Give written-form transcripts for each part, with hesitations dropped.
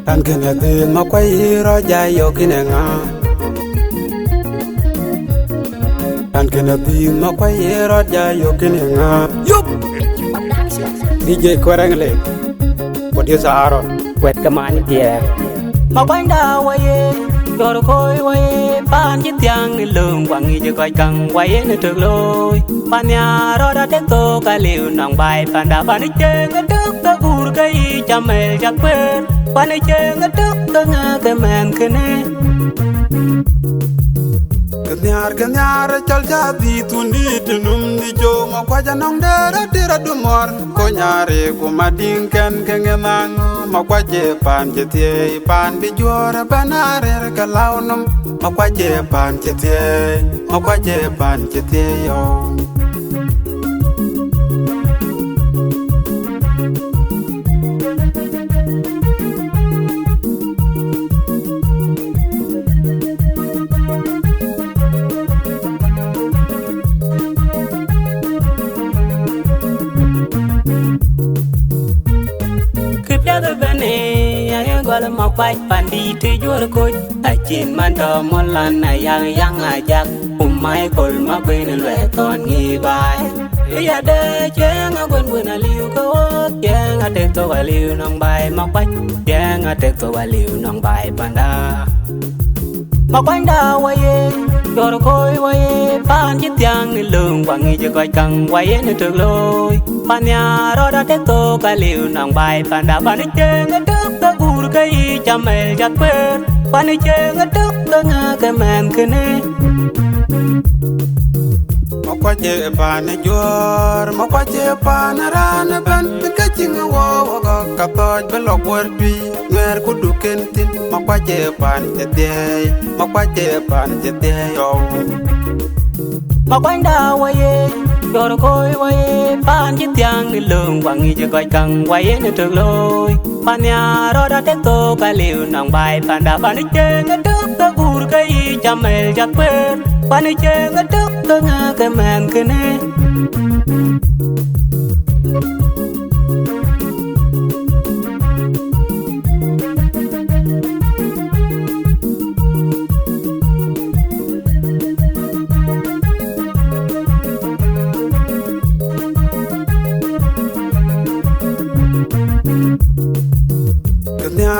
Tan kene tin ma kwai ro jai yo kine nga. Tan kene tin ma kwai ro jai yo kine nga. Yup. DJ Korangle. Producer Aaron. Quẹt cái màn kia mà quanh đào quay rồi khôi quay pan chiếc tiếng lên lường quăng nghi cho coi căng quay nơi trường lối pan nhà rồi đã tiếp tục cái liều nòng bài pan đã pan đi chơi ngất trước ta buồn cây chăm mẹ chắc quên pan đi chơi ngất trước ta ngã cái mền cái nè Kenyar chal jadi tundi tunum di jo ma kwaja nong dera dumor ko nyare ko mading kan kengenang ma kwaje pan jetie pan bi juara banare ka launum ma kwaje pan jetie yo gọi mà quay pan đi thì chúa coi ai chín man thò món lần này yang ai chắc mai col mà bên lệ toàn nghi bài bây giờ chén quên liu có chén tết tôi liu nong bài mà quay chén tết tôi liu nong bài pan đa mà quanh đào quay rồi khôi quay pan chiếc tiếng lên lường quăng nghi cho coi căng quay nơi trường lối pan nhà rồi đã tết tôi cái liu nong bài pan đa pan đi chơi ngất trước ta buồn cây chăm mẹ chắc quên pan đi chơi ngất trước ta ngã cái mền cái nè ma kwaje pan jor ma kwaje pan ran ban ka chinga wo ga ka toj belo porpi mer ku duken tin ma kwaje pan jete yo mà quanh đào quay rồi khôi quay pan chiếc tiếng lên lường quăng nghi cho coi căng quay nơi trường lối pan nhà rồi đã tết tôi cái liều nòng bài pan đã pan đi chơi ngất trước ta buồn cây chăm mẹ chắc quên pan đi chơi ngất trước ta ngã cái mền cái nè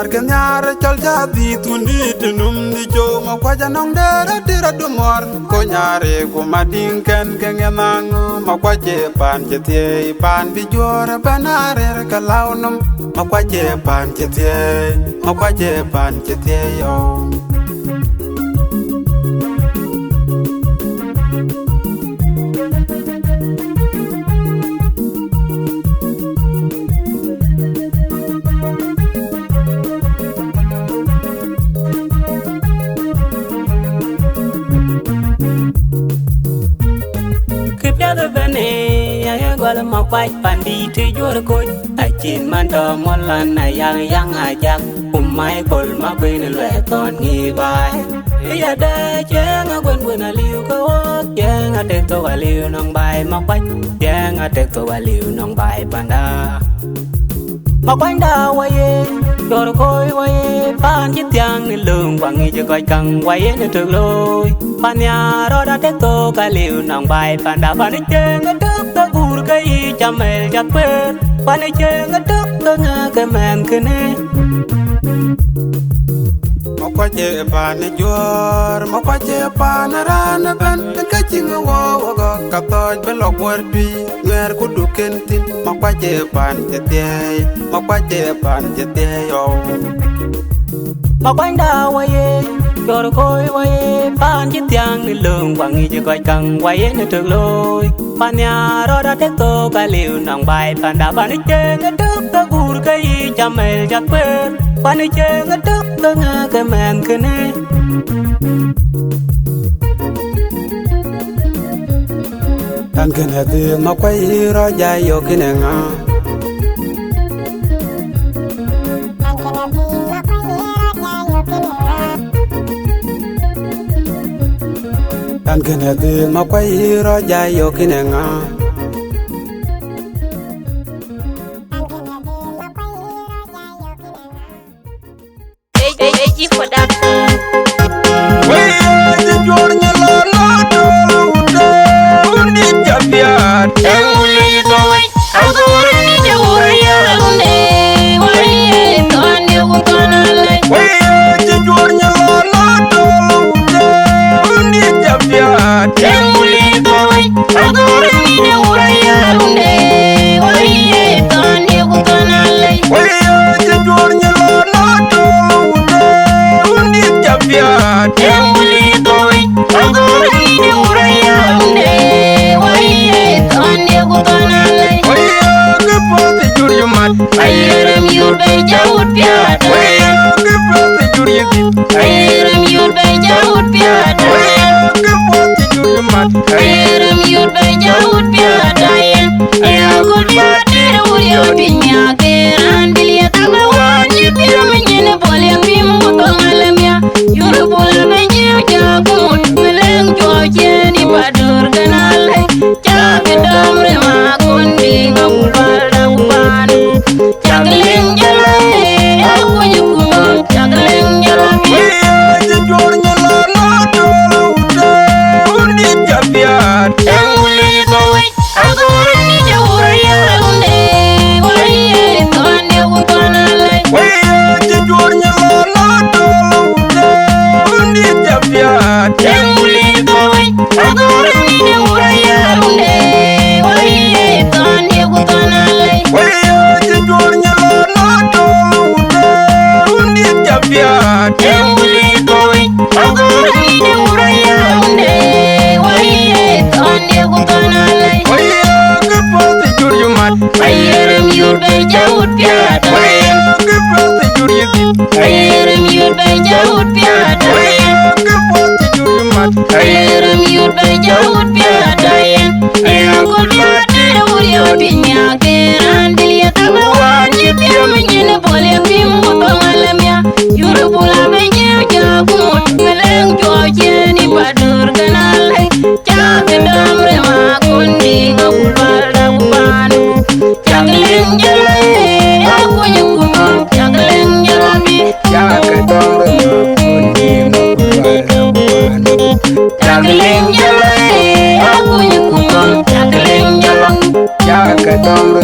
Kenyar chal jadi tundi tunum di jo ma kwaja nong dera dumor ko nyare ko mading kan kengenang ma kwaje pan jetie pan bi juara banare ka launum ma kwaje pan jetie yo gọi mà quay pan đi thì chúa coi ai chín man thò món lần này yang ai chắc mai col mà bên lệ toàn nghi bài bây giờ chén quên liu có chén tết tôi liu nong bài mà quay chén tết tôi liu nong bài pan đa mà quanh đào quay rồi khôi quay pan chiếc tiếng lên lường quăng nghi cho coi căng quay nơi trường lối pan nhà rồi đã tết tôi cái liu nong bài pan đa pan đi chơi ngất trước ta buồn cây chăm mẹ chắc quên pan đi chơi ngất trước ta ngã cái mền cái nè ma kwaje pan jor ma kwaje pan ran ban ka chinga wo ga ka toj belo porpi mer ku duken tin ma kwaje pan jete yo mà quanh đào quay rồi khôi quay pan chiếc tiếng lên lường quăng nghi cho coi căng quay nơi trường lối pan nhà rồi đã tết tôi cái liều nòng bài pan đã pan đi chơi ngất trước ta buồn cây chăm mẹ chắc quên pan đi chơi ngất trước ta ngã cái mền cái nè tan kene tin ma kwai ro jai yo kine nga. Tan kene tin ma kwai ro jai yo kine nga. Ayeram yur be jawut piada. Ke pati juri dit. Ayeram yur be jawut piada. Ke pati juri mat. Ayeram yur be jawut piada. Ayakul batir uriyo dinya keran dilia tabawan yipiro menyene boleh bimu tongalemya. Yur bola benye jagut meleng joje ni badur kenale. Jaga damre magundi ngabulal daguban. Jagleng jalai aku nyukum. Jagleng jalai. Jujur nyelana dulu undi jabiat. Tanguli kowe agora ni jawur ya lunde. Waiye tone utanalai. Jujur nyelana dulu undi jabiat. Tanguli kowe agora ni jawur ya lunde. Waiye tone utanalai. Jujur nyelana dulu undi jabiat. Tanguli kowe agora ni jawur ya lunde. Waiye tone utanalai. Ke pati juri mat. Ayeram yur be jawut piada. Ke pati juri dit. Ayeram yur be jawut piada. Ke pati juri mat. Ayeram yur be jawut piada. Ayakul batir uriyo dinya keran dilia tabawan yipiro menyene boleh bimu tongalemya. Yur bola benye jagut meleng joje ni badur kenale. Jaga damre magundi ngabulal daguban. Jagleng jalai aku nyukum. Jagleng jalabi. Jaga dong undi ngabulal. Jagleng jalai aku nyukum. Jagleng jalang. Jaga dong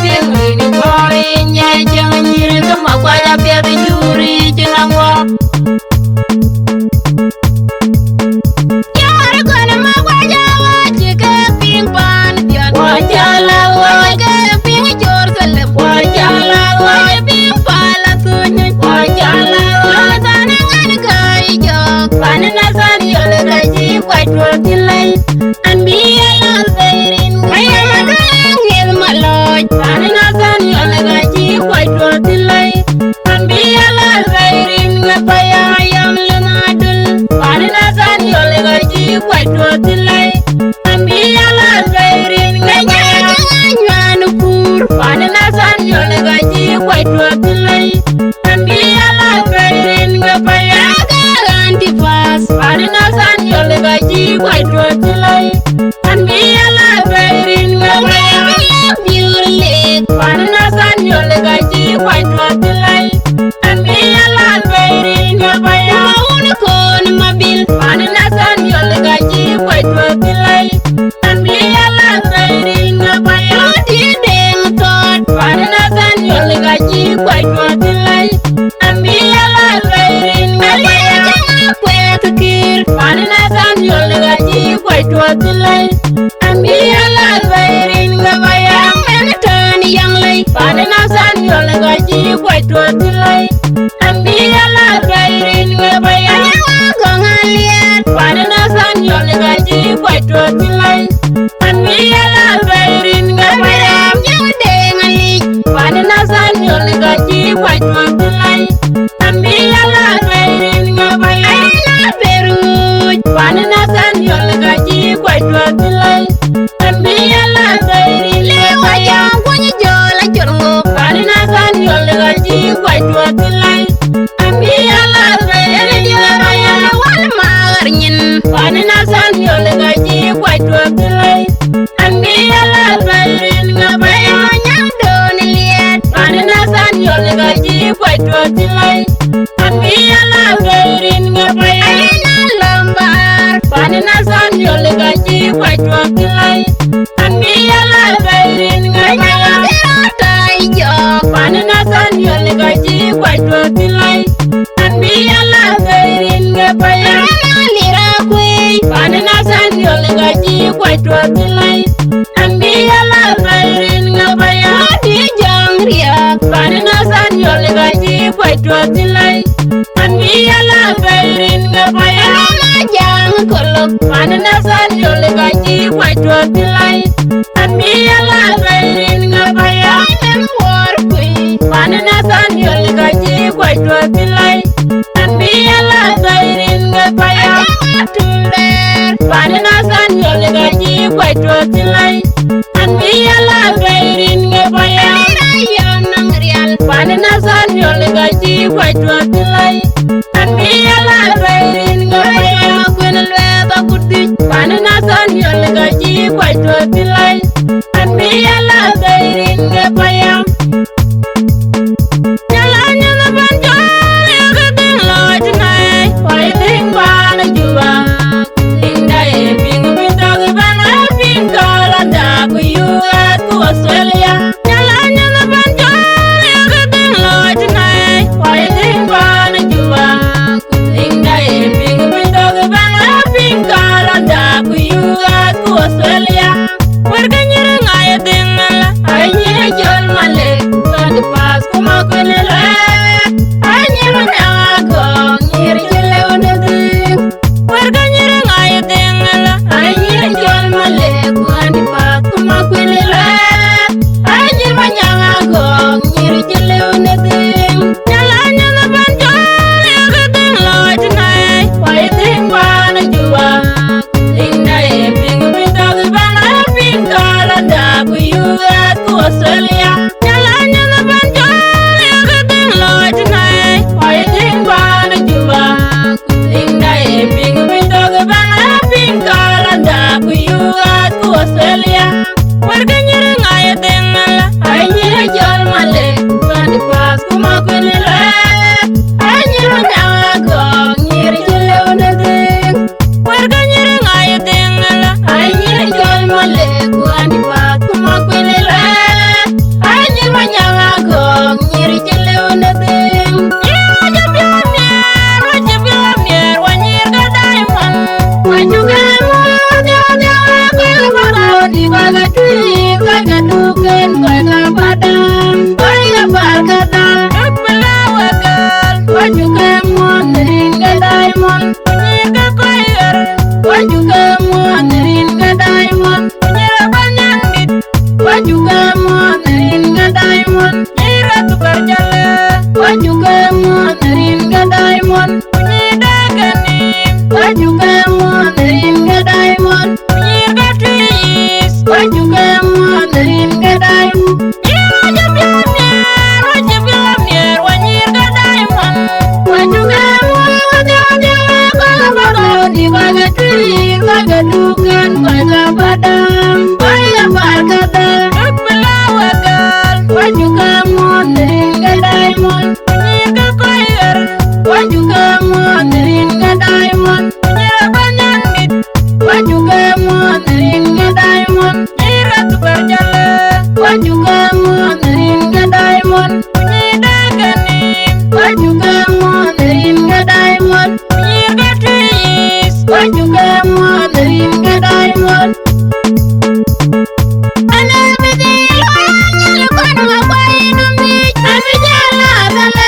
ping ni chori nye chang nyir kama kwa ya pia di juri chinangwa yar kona ma kwa ya wa chike ping pan pian wa chala wa ke ping chor sale wa chala wa ping pala tunya wa chala wa tane ngan kai jo pan na san yo le kai ji kwa tro tilai an bi ala zairin kaya madang maloj pan na san yo le kai ji kwa tro tilai an bi ala zairin ngapaya yam le nadul pan na san yo le kai ji kwa tro tilai an bi ala zairin nganya nganya kur pan na san yo le kai ji kwa tro tilai an bi ala zairin ngapaya antifas pan na san yo le kai ji kwa tro tilai an bi ala zairin ngapaya biurle pan na san yo le kai ji kwa tro tilai an bi ala zairin ngapaya un kon mabil pan na san yo le kai ji kwa tro tilai an bi ala zairin ngapaya di deng tot pan na san yo le kai ji kwa tro tilai an bi ala zairin ngapaya kwet kir pan na san yo le kai ji kwa tro tilai an bi ala zairin ngapaya men tan yang lei pan na san yo le kai ji kwa tro tilai an bi ala zairin ngapaya gong aliat pan na san yo le kai ji kwa tro tilai an bi ala zairin ngapaya yang deng ali pan na san yo le kai ji kwa tro tilai an bi ala zairin ngapaya na peruj pan na san yo le kai ji kwa tro tilai an bi ala zairin ngapaya kunyi jola jorngo pan na san yo le kai ji kwa tro tilai an bi ala zairin ngapaya wal mar nyin pan na san yo le kai ji kwa tro tilai an bi ala zairin ngapaya nyang don liet pan na san yo le kai ji kwa tro tilai an bi ala zairin ngapaya na lambar pan na san yo le kai ji kwa tro tilai an bi ala zairin ngapaya tai jo pan na san yo le kai ji kwa tro tilai an bi ala zairin ngapaya na lira kwe pan na san yo le kai ji kwa tro tilai an bi ala zairin ngapaya di jang riak pan na san yo le kai ji kwa tro tilai an bi ala zairin ngapaya na jang kolok pan na san yo le kai ji kwa tro tilai an bi ala zairin ngapaya nem war kwe pan na san yo le kai ji kwa tro tilai an bi ala zairin ngapaya tuler pan na san yo le kai ji kwa tro tilai an bi ala zairin ngapaya yon nang rial pan na san yo le kai ji kwa tro tilai an bi ala zairin ngapaya kun lwe ba kudi pan na san yo le kai ji kwa tro tilai an bi ala zairin ngapaya Australia, nyala nyala banjol, ya kedeng lo tonight. Why you think diamond, nyirga koyer. Wajuga monaringa diamond, nyira banyangit. Wajuga monaringa diamond, nyira tuberjale. Wajuga monaringa diamond, nyida ganin. Wajuga monaringa diamond, nyirga trees. Wajuga monaringa diamond. And everything I know, I'm going to be. I'm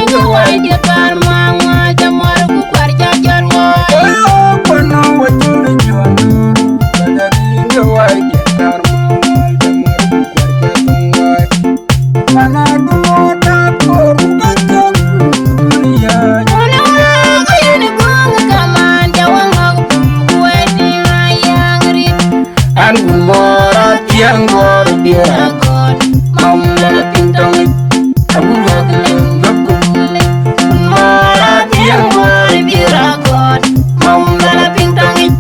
dinga wai di tar mama jamar ku kwar jajar wo Kono wajulu jono Bada dinga wai jetar mawal Jamar kukwarja tungwai Mana dumota koru kacok dunia Ona ko yene gonga kaman jawang aku kuwe di ayang rit An gumora tiang gor dia agon Mamla pintong Abu wakiling gakule mara tiang gor biragon mamla pintang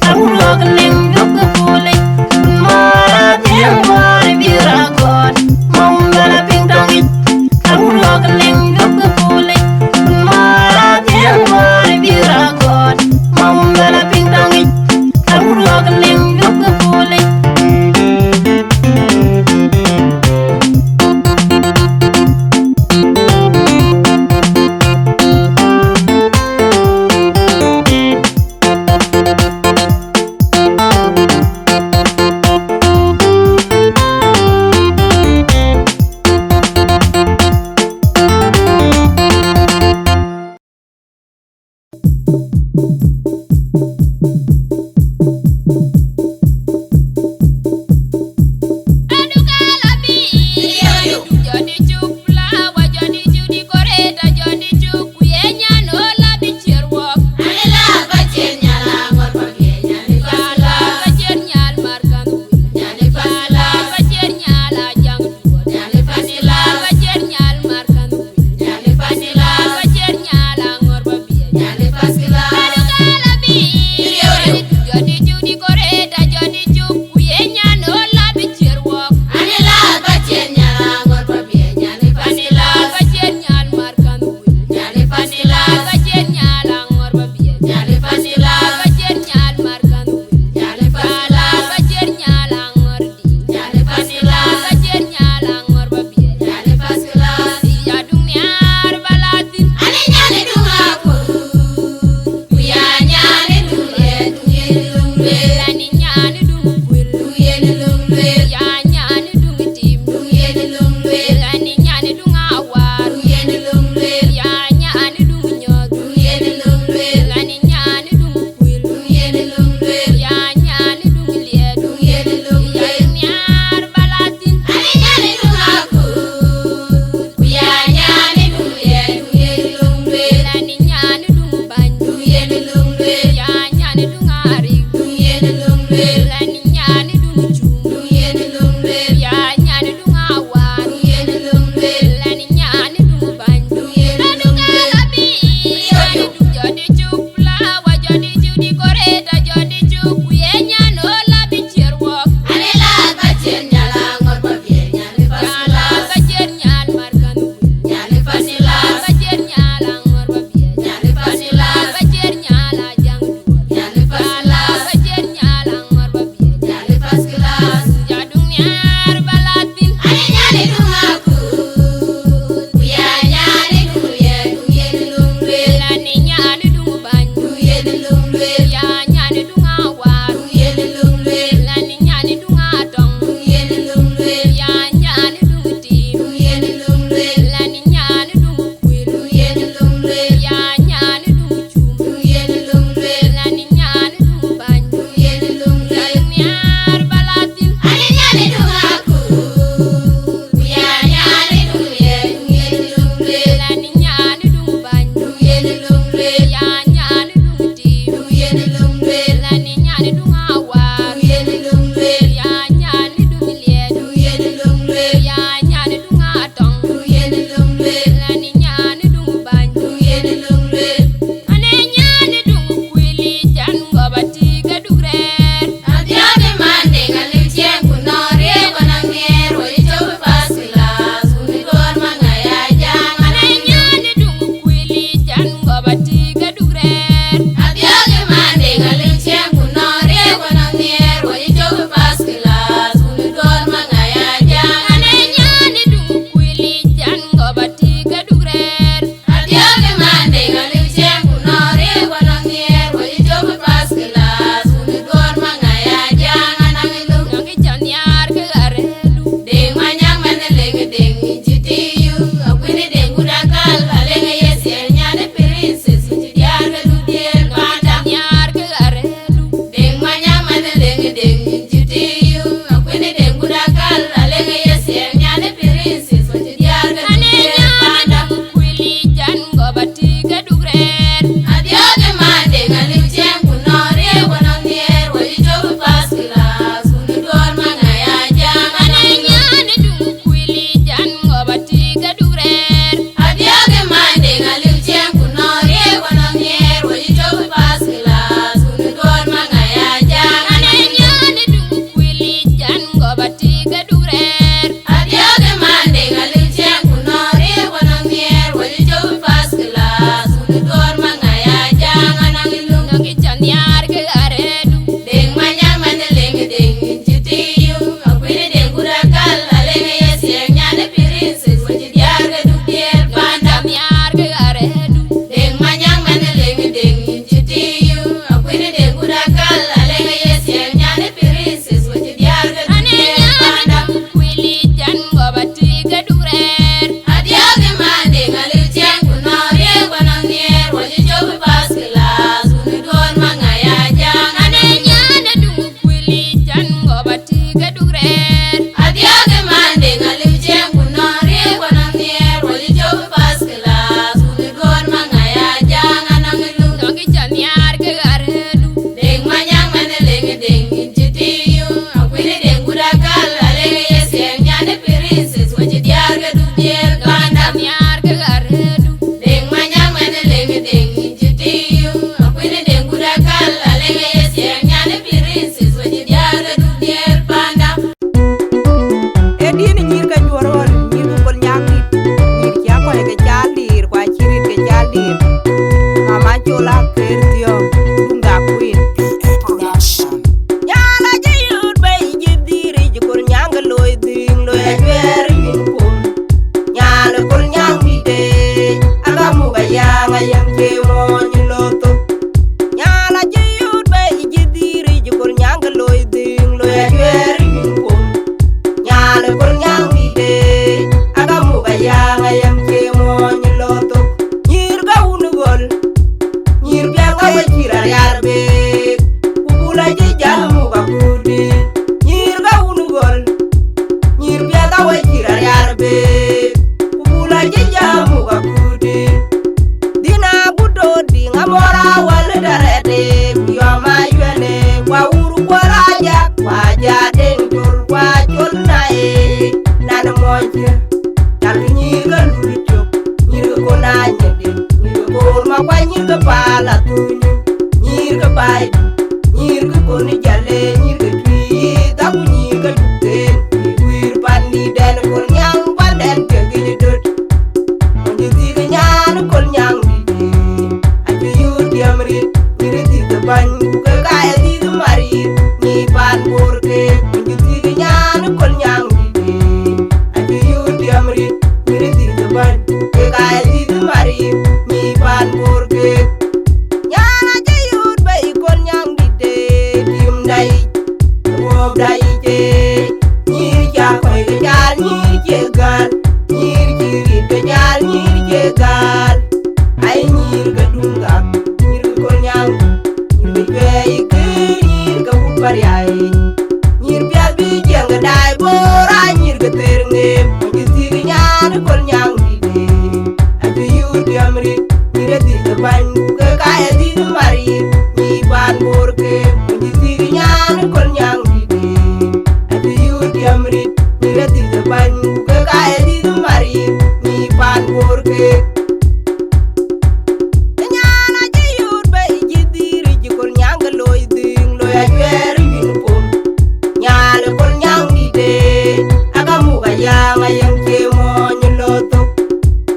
aku log leng duk pule mara tiang gor biragon mamla pintang aku log leng duk pule mara tiang gor biragon mamla pintang aku log leng duk pule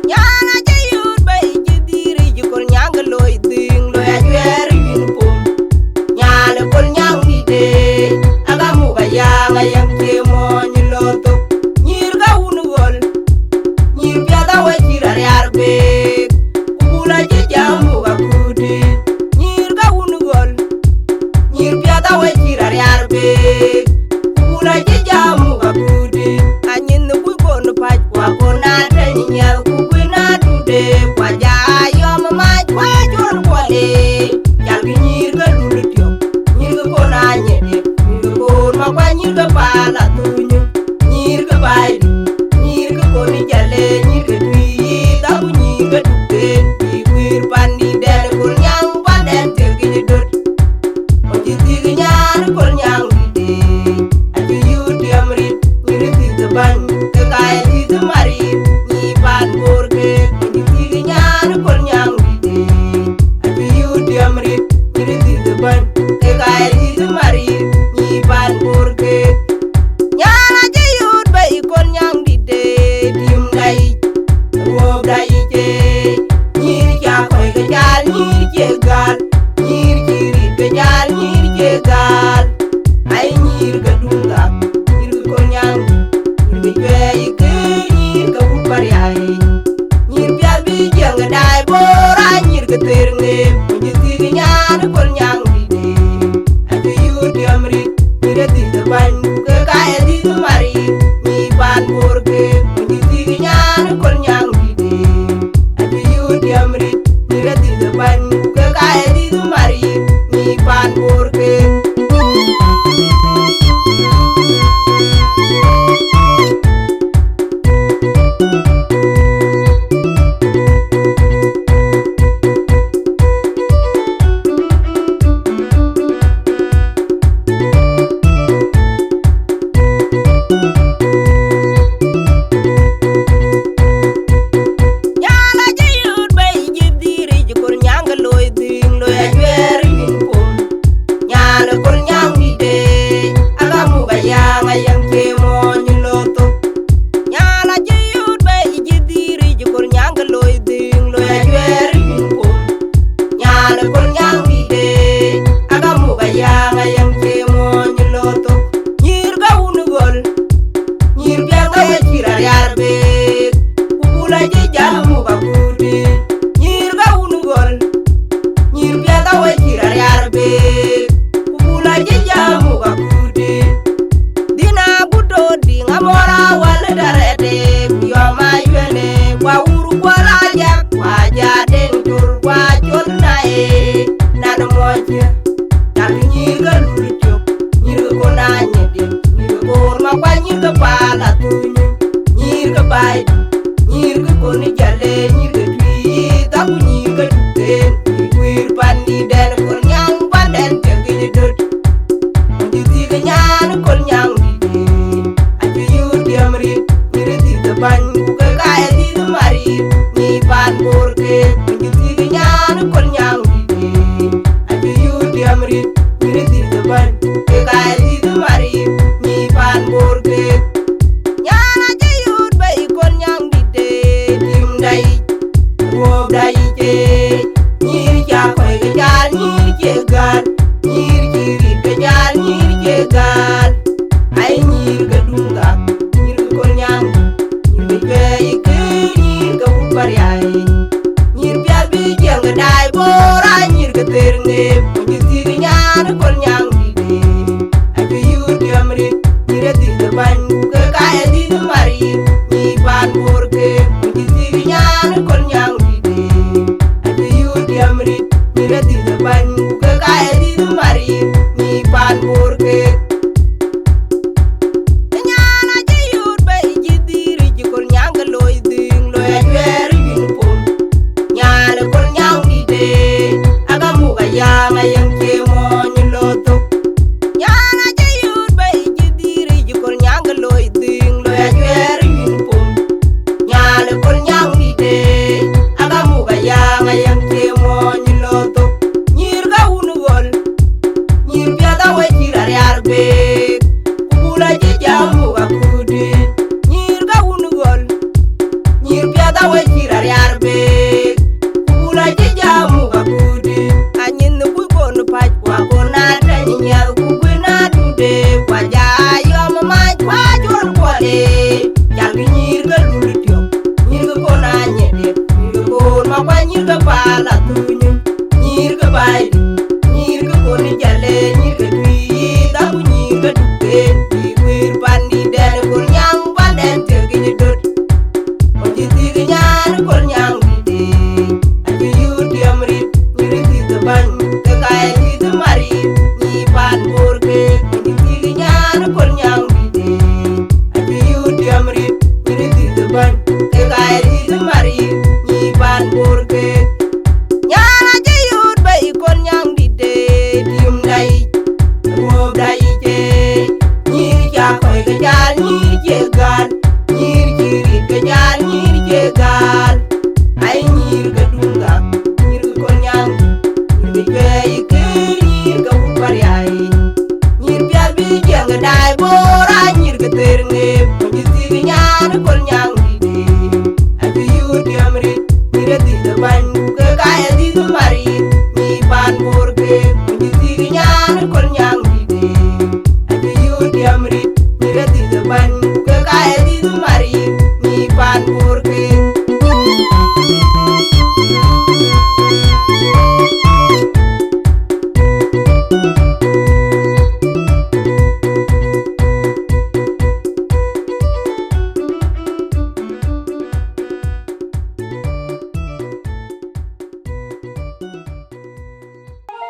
Nyana jayud bay jidiri jikor nyang loy ding loy ajwer yin jegal nyir kiri kejal nyir jegal ay nyir gadunga nyir konyang nyir jwe ke nyir ka upariai nyir bial bi jeng dai bora nyir ke terne nyir ti nyan konyang dide ati yur diamri nyir ti ban ke kae di mari ni ban borke nyir ti nyan konyang dide ati yur diamri nyir ti ban ke kae di mari ni ban borke Nyana jayud bay kon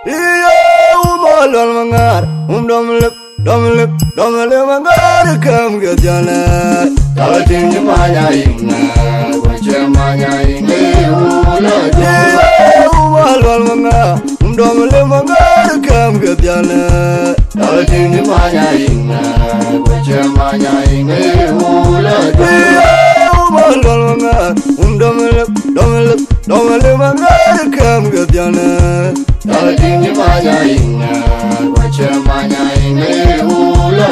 Umalal mangar, domlip mangar kam gadjana. Talatin manya inna, wache manya inna ula. Umalal mangar, domlip mangar kam gadjana. Talatin manya inna, wache manya inna ula. Umalal mangar, domlip mangar kam gadjana. Talatin manya inna, wache manya inna ula.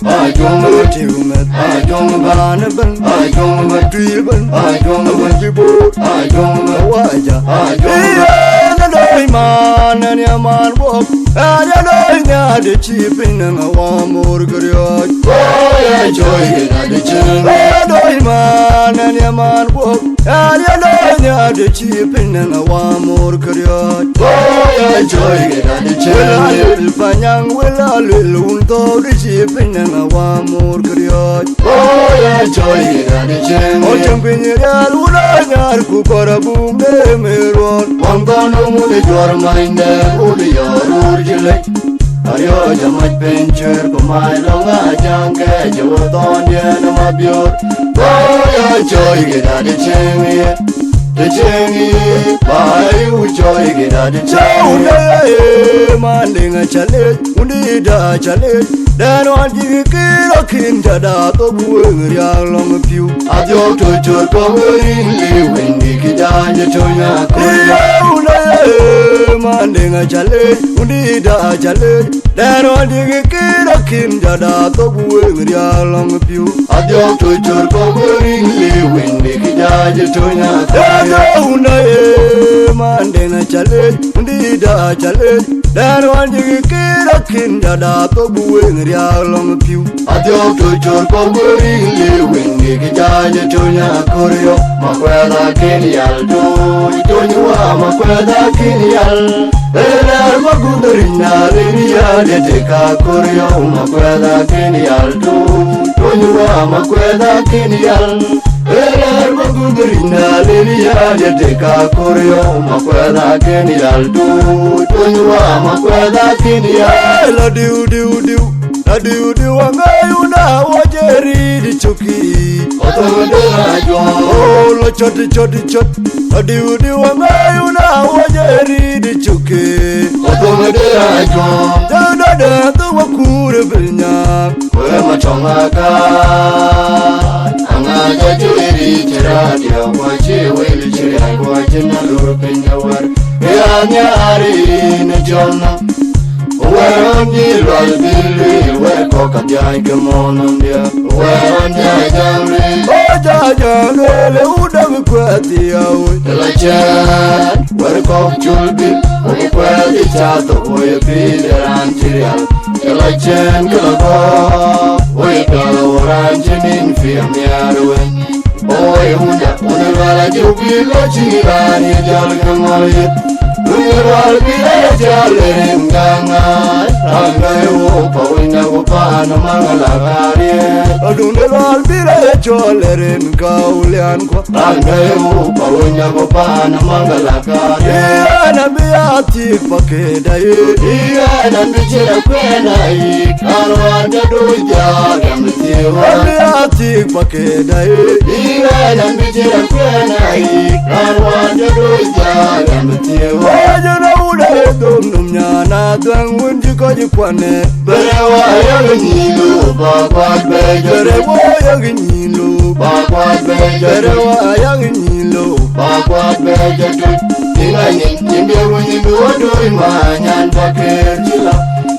Ajong tiumet, ajong banaban, ajong matrilban, ajong matibut, ajong waja, ajong doi man and yaman walk, and doi the chipping and a warm more good. Oh, joy at the chin, doi man and yaman walk, and doi the chipping and a warm more good. Oh, joy at the chin, Panyang will a little the chipping and a warm more good. Oh, joy at the chin, oh, jumping in a luna, Kupara boom, the mirror, one gone. Your mind, your urgent. Are you Jamaic venture? For my long junket, you were on the end of my bureau. Oh, joy, get out the chimney. The chimney, why you joy, get out the chimney. Manding a challenge, wounded a challenge. Then what you get a kind of a young long few. I don't touch your covering, when you get down your toya. Manding a challenge, wounded a challenge. Then what you get a kind of a young long few. I don't touch your covering, when you get down your toya. Manding a challenge, wounded a challenge. Then what you get a kind of a long pew. I don't touch your covering, when you get down your toya. Corio, Maqueda Kenial, do you are Maqueda Kenial? Then I'm a good rinna, Linia, the Deca Corio, Maqueda Kenial, do you are Maqueda Kenial? Then I'm a good rinna, Linia, the Deca Corio, Maqueda Kenial, do you are Maqueda Kenial? Do angayuna wajeri di chuki otomedera jo lo chot do angayuna wajeri di chuki otomedera jo da to wakure bilnya we machonga ka anga jeri chira dia wachi we chira wachi na lurpenya war ya nyari ne jonna. Where on the Rosville, where Cockatay come on there, where on the Jajan, who never quit the legend, where Cock Julby, where the chat of where Peter and Tirial, the legend, where the orange in Fiamiaruin. Oh, you be watching Rani, I'll be a jolly ganga. I'll go in a pan among a do never be a jolly in Gaulian. I'll go in a pan among a lacari. And I'll be a thick pocket. And I'm a quena. I'll want to do jog and with you. I'll be a thick pocket. And I'm a quena. I'll want to do jog and with you. Nyana dang wundi ko jikwane bere wa yagnilu bakwat bere wa yagnilu bakwat bere wa yagnilu bakwat bere ingani nimbe wundi wodo imanyan bakerjila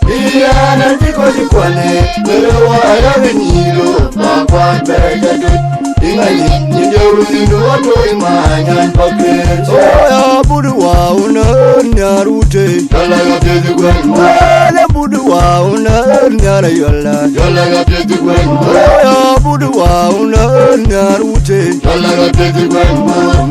iyana diko jikwane bere wa yagnilu bakwat bere ingani nimbe wundi wodo imanyan bakerjila budu wa una nyarute yalla gapye gwen wala budu wa una nyarayalla yalla gapye gwen ya budu wa una nyarute yalla gapye gwen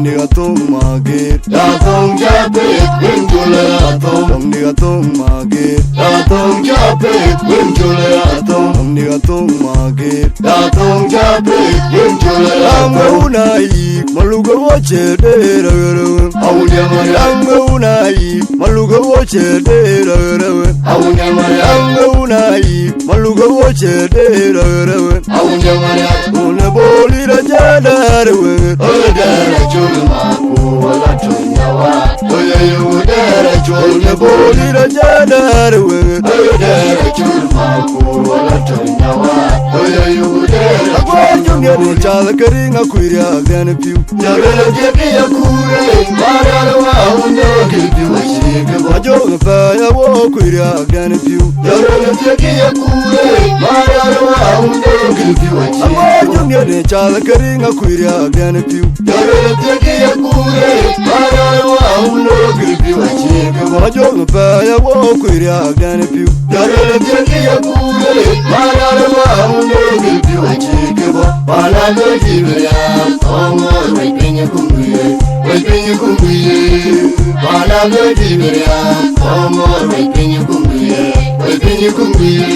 ni atom mage ya tom jape gundule atom ni atom mage ya tom jape gundule atom ni atom mage ya tom jape gundule atom una yi malugo wache de awunya Anga unai maluga woche derawe Anga unai maluga woche derawe Une boli da jadarewe Odara chulma ku wala tunyawa Oye udara chulma boli da jadarewe Odara chulma ku wala tunyawa Oye udara Akwa jumya ni chala karinga kuiria gane piu Jagala jeki ya kure Marara wa undo kilpi wa shike Wajo fa ya wo kuiria gane piu Jagala jeki ya kure Marara wa undo kilpi wa shike Akwa jumya ni chala karinga kuiria gane piu Jagala jeki ya kure Marara wa undo kilpi wa shike Wajo fa ya wo kuiria gane piu Jagala jeki ya kure Marara wa undo kilpi wa shike Bana no jibya Omo wipinye kumbuye Wipinye kumbuye Bana no jibya Omo wipinye kumbuye Wipinye kumbuye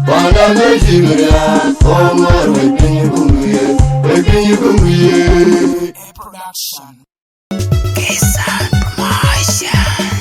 Bana no jibya Omo wipinye kumbuye Wipinye kumbuye Production Kesan Promotion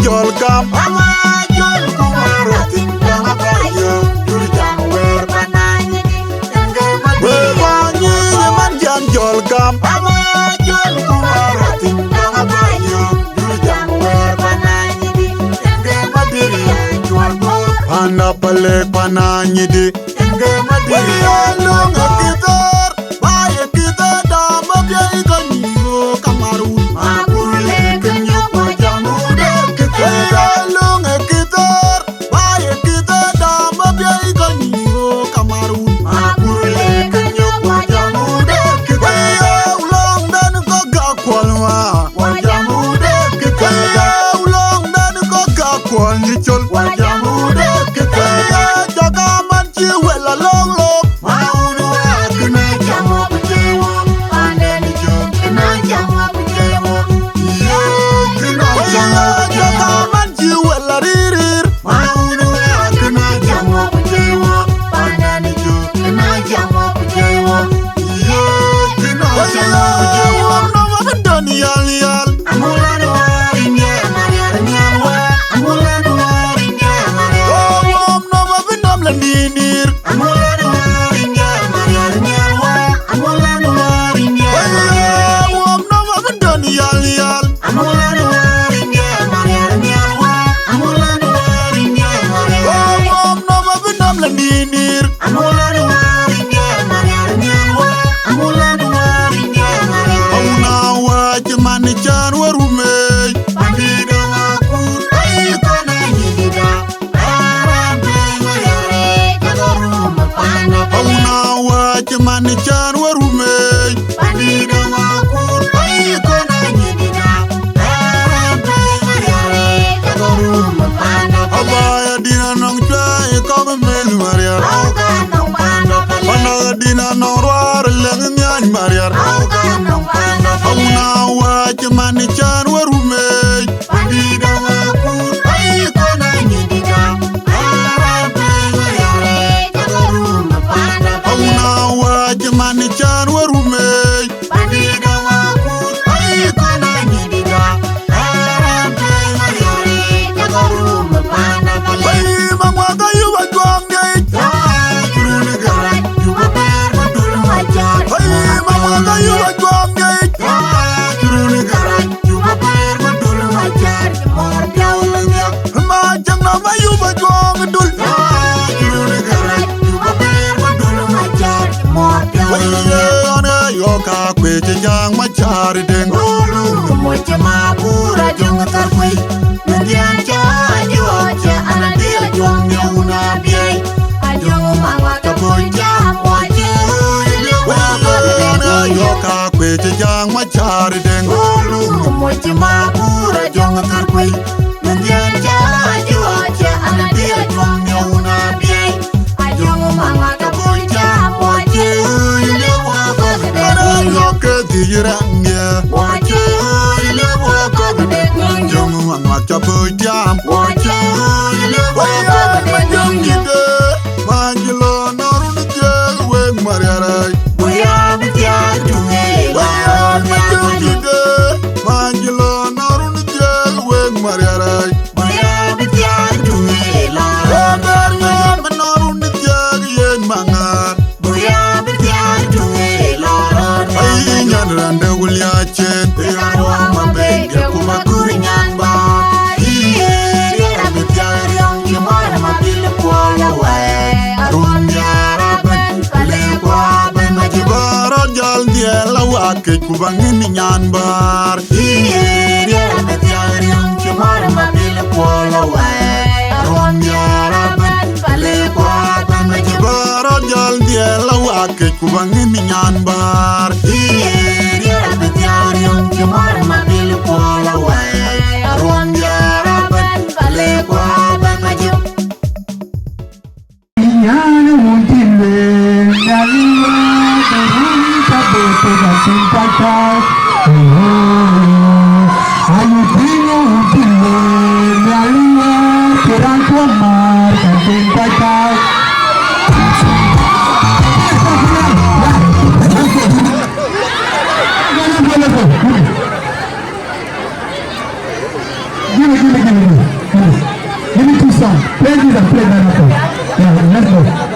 Jol kam ama jol kumaro tinggal apayo jul jam wer pananya di tengah mati wangi man jam jol kam ama jol kumaro tinggal apayo jul jam wer pananya di tengah mati jol ko ana pale pananya di tengah mati lo ngakitar baye kita dama biai kanyo kamaru makule kenyo jamu ma yuba jong dul julu gara yuba ber ma dul ma jar mo pya ane yo ka kwe jang ma jar deng ulu mo chama pura jong tar kwe ngian cha jo cha ana dia jong nyuna biai ajong ma wa ka boja mo che ane yo ka kwe jang ma jar deng ulu mo chama pura jong tar kwe ngian cha jo cha ana dia jong nyuna biai ajong ma wa ka boja mo che yo ke dirangnya mo che le wo ko de jong ma cha boja mo che le wo ko de jong de manjilo norun je we mariara boya bi ya tunge la de manjilo norun je we mariara boya bi ya tunge la norun je yen mangar boya bi ya tunge la ay nyan rande wulya chen ya wa ma be ke kuma kurinyan ba ke kubangin nyan bar dia bet yang cumar mabil pola wae ron ya rabat pale kuatan majibar jal dia lawa ke kubangin nyan bar dia bet yang cumar mabil pola wae ron ya rabat pale kuatan majib nyan mungkin dari simpatizar ayu tino utile nyalia serang kuamar dan simpatizar give me two songs play this and play that. Yeah, let's go.